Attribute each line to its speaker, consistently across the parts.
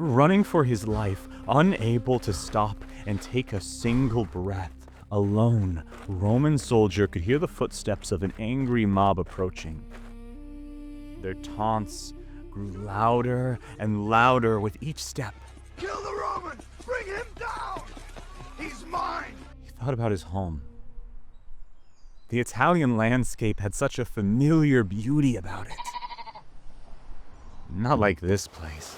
Speaker 1: running for his life, unable to stop and take a single breath. A lone Roman soldier could hear the footsteps of an angry mob approaching. Their taunts grew louder and louder with each step.
Speaker 2: Kill the Roman! Bring him down! He's mine!
Speaker 1: He thought about his home. The Italian landscape had such a familiar beauty about it. Not like this place.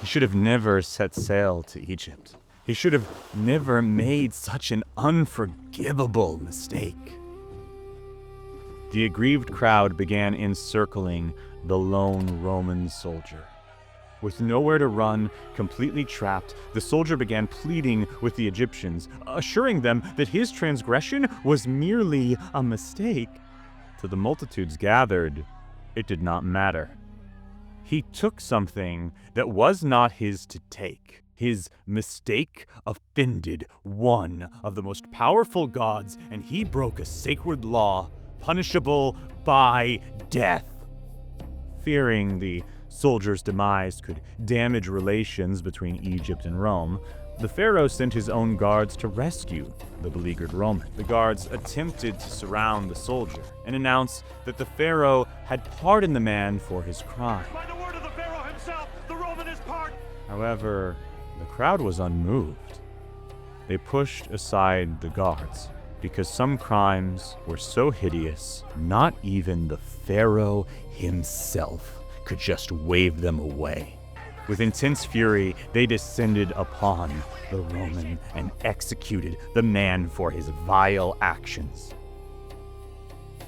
Speaker 1: He should have never set sail to Egypt. He should have never made such an unforgivable mistake. The aggrieved crowd began encircling the lone Roman soldier. With nowhere to run, completely trapped, the soldier began pleading with the Egyptians, assuring them that his transgression was merely a mistake. To the multitudes gathered, it did not matter. He took something that was not his to take. His mistake offended one of the most powerful gods, and he broke a sacred law, punishable by death. Fearing the soldier's demise could damage relations between Egypt and Rome, the pharaoh sent his own guards to rescue the beleaguered Roman. The guards attempted to surround the soldier and announced that the pharaoh had pardoned the man for his crime.
Speaker 3: By the word of the pharaoh himself, the Roman is pardoned.
Speaker 1: However, the crowd was unmoved. They pushed aside the guards because some crimes were so hideous, not even the pharaoh himself could just wave them away. With intense fury, they descended upon the Roman and executed the man for his vile actions.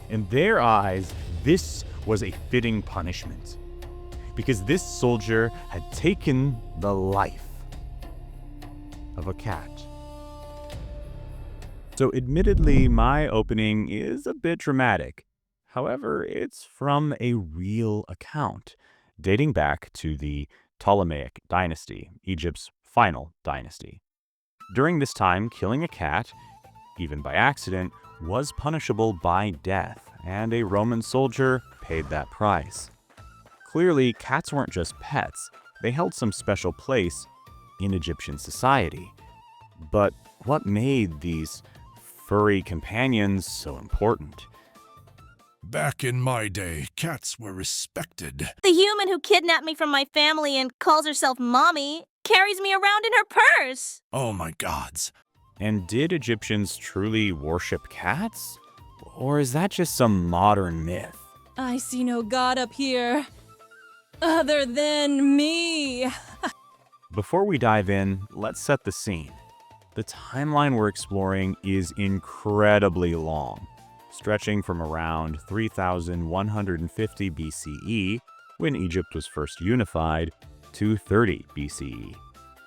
Speaker 1: In their eyes, this was a fitting punishment, because this soldier had taken the life of a cat. So admittedly, my opening is a bit dramatic. However, it's from a real account, dating back to the Ptolemaic dynasty, Egypt's final dynasty. During this time, killing a cat, even by accident, was punishable by death, and a Roman soldier paid that price. Clearly, cats weren't just pets. They held some special place in Egyptian society. But what made these furry companions so important?
Speaker 2: Back in my day, cats were respected.
Speaker 4: The human who kidnapped me from my family and calls herself Mommy carries me around in her purse.
Speaker 2: Oh my gods.
Speaker 1: And did Egyptians truly worship cats? Or is that just some modern myth?
Speaker 5: I see no god up here other than me.
Speaker 1: Before we dive in, let's set the scene. The timeline we're exploring is incredibly long, stretching from around 3150 BCE, when Egypt was first unified, to 30 BCE,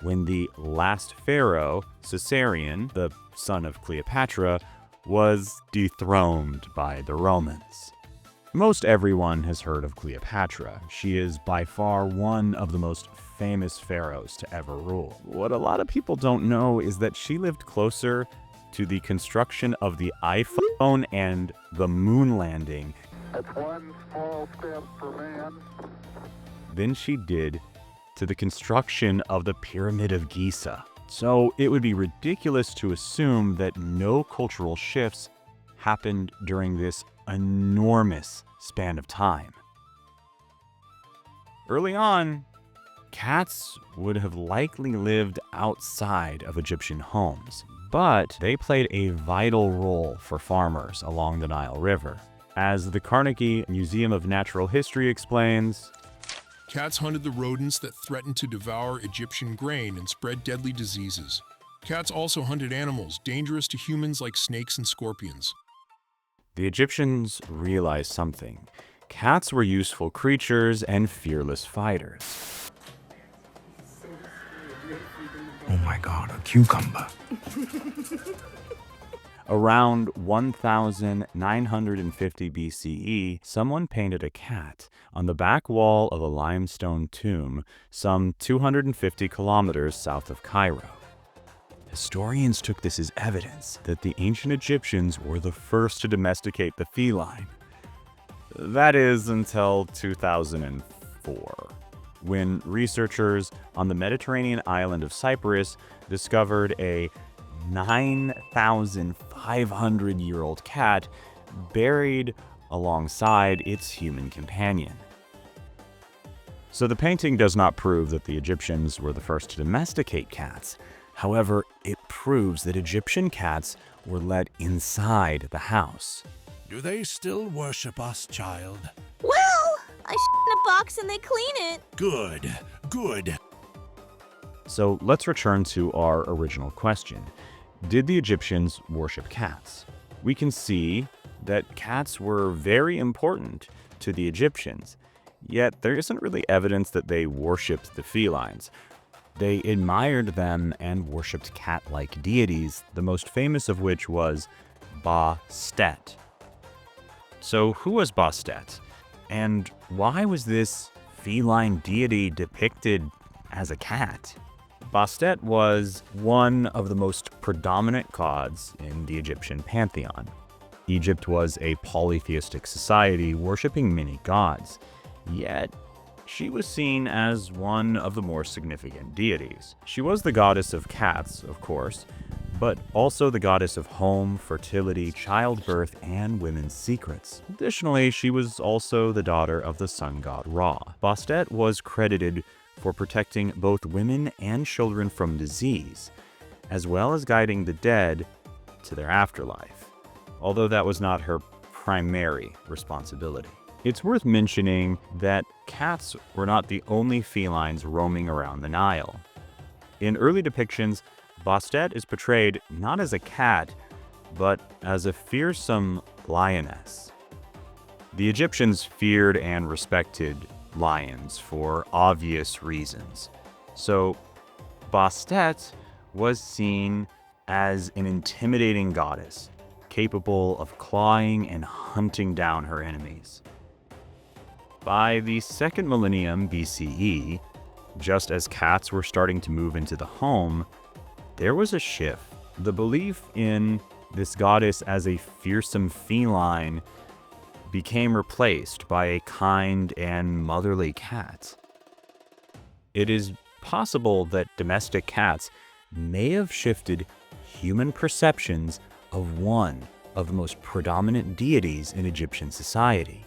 Speaker 1: when the last pharaoh, Caesarion, the son of Cleopatra, was dethroned by the Romans. Most everyone has heard of Cleopatra. She is by far one of the most famous pharaohs to ever rule. What a lot of people don't know is that she lived closer to the construction of the iPhone and the moon landing
Speaker 6: That's one small step for man.
Speaker 1: than she did to the construction of the Pyramid of Giza. So it would be ridiculous to assume that no cultural shifts happened during this enormous span of time. Early on, cats would have likely lived outside of Egyptian homes, but they played a vital role for farmers along the Nile River. As the Carnegie Museum of Natural History explains,
Speaker 7: Cats hunted the rodents that threatened to devour Egyptian grain and spread deadly diseases. Cats also hunted animals dangerous to humans like snakes and scorpions.
Speaker 1: the Egyptians realized something. Cats were useful creatures and fearless fighters.
Speaker 2: Oh my god, a cucumber.
Speaker 1: Around 1950 BCE, someone painted a cat on the back wall of a limestone tomb some 250 kilometers south of Cairo. Historians took this as evidence that the ancient Egyptians were the first to domesticate the feline. That is, until 2004. when researchers on the Mediterranean island of Cyprus discovered a 9,500-year-old cat buried alongside its human companion. So the painting does not prove that the Egyptians were the first to domesticate cats. However, it proves that Egyptian cats were let inside the house.
Speaker 2: Do they still worship us, child?
Speaker 4: Well, I in a box and they clean it.
Speaker 2: Good, good.
Speaker 1: So let's return to our original question. Did the Egyptians worship cats? We can see that cats were very important to the Egyptians, yet there isn't really evidence that they worshipped the felines. They admired them and worshipped cat-like deities, the most famous of which was Bastet. So who was Bastet? And why was this feline deity depicted as a cat? Bastet was one of the most predominant gods in the Egyptian pantheon. Egypt was a polytheistic society worshipping many gods, yet she was seen as one of the more significant deities. She was the goddess of cats, of course, but also the goddess of home, fertility, childbirth, and women's secrets. Additionally, she was also the daughter of the sun god Ra. Bastet was credited for protecting both women and children from disease, as well as guiding the dead to their afterlife, although that was not her primary responsibility. It's worth mentioning that cats were not the only felines roaming around the Nile. In early depictions, Bastet is portrayed not as a cat, but as a fearsome lioness. The Egyptians feared and respected lions for obvious reasons. So Bastet was seen as an intimidating goddess, capable of clawing and hunting down her enemies. By the 2nd millennium BCE, just as cats were starting to move into the home, there was a shift. The belief in this goddess as a fearsome feline became replaced by a kind and motherly cat. It is possible that domestic cats may have shifted human perceptions of one of the most predominant deities in Egyptian society.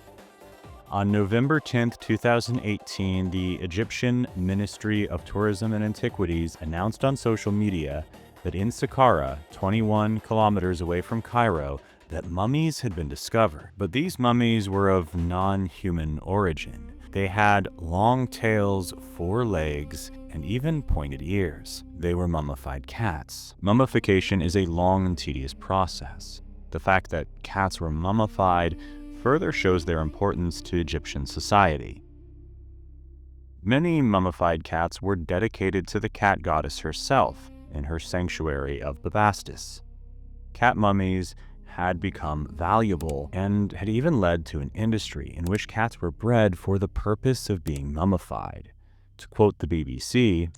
Speaker 1: On November 10, 2018, the Egyptian Ministry of Tourism and Antiquities announced on social media that in Saqqara, 21 kilometers away from Cairo, that mummies had been discovered. But these mummies were of non-human origin. They had long tails, 4 legs, and even pointed ears. They were mummified cats. Mummification is a long and tedious process. The fact that cats were mummified further shows their importance to Egyptian society. Many mummified cats were dedicated to the cat goddess herself in her sanctuary of Bastet. Cat mummies had become valuable and had even led to an industry in which cats were bred for the purpose of being mummified. To quote the BBC,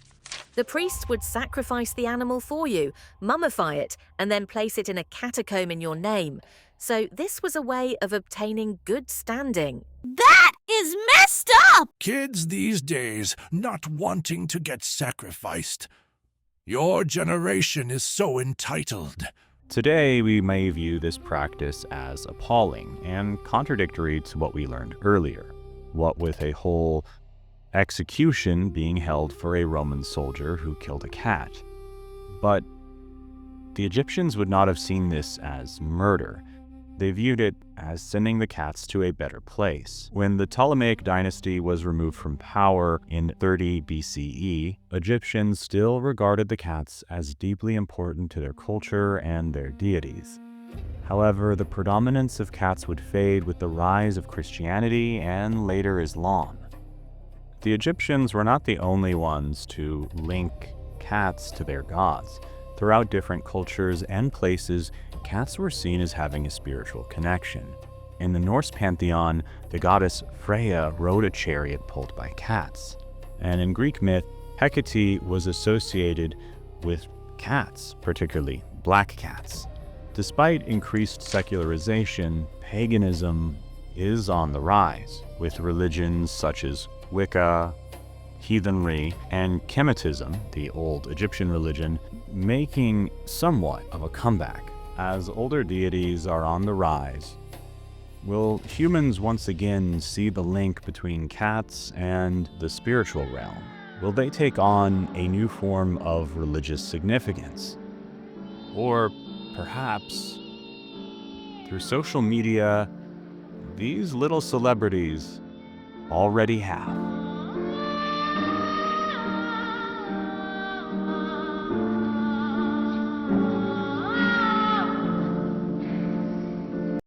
Speaker 8: "The priest would sacrifice the animal for you, mummify it, and then place it in a catacomb in your name. So this was a way of obtaining good standing."
Speaker 4: That is messed up!
Speaker 2: Kids these days not wanting to get sacrificed. Your generation is so entitled.
Speaker 1: Today, we may view this practice as appalling and contradictory to what we learned earlier, what with a whole execution being held for a Roman soldier who killed a cat. But the Egyptians would not have seen this as murder. They viewed it as sending the cats to a better place. When the Ptolemaic dynasty was removed from power in 30 BCE, Egyptians still regarded the cats as deeply important to their culture and their deities. However, the predominance of cats would fade with the rise of Christianity and later Islam. The Egyptians were not the only ones to link cats to their gods. Throughout different cultures and places, cats were seen as having a spiritual connection. In the Norse pantheon, the goddess Freya rode a chariot pulled by cats. And in Greek myth, Hecate was associated with cats, particularly black cats. Despite increased secularization, paganism is on the rise, with religions such as Wicca, heathenry, and Kemetism, the old Egyptian religion, making somewhat of a comeback. As older deities are on the rise, will humans once again see the link between cats and the spiritual realm? Will they take on a new form of religious significance? Or perhaps, through social media, these little celebrities already have.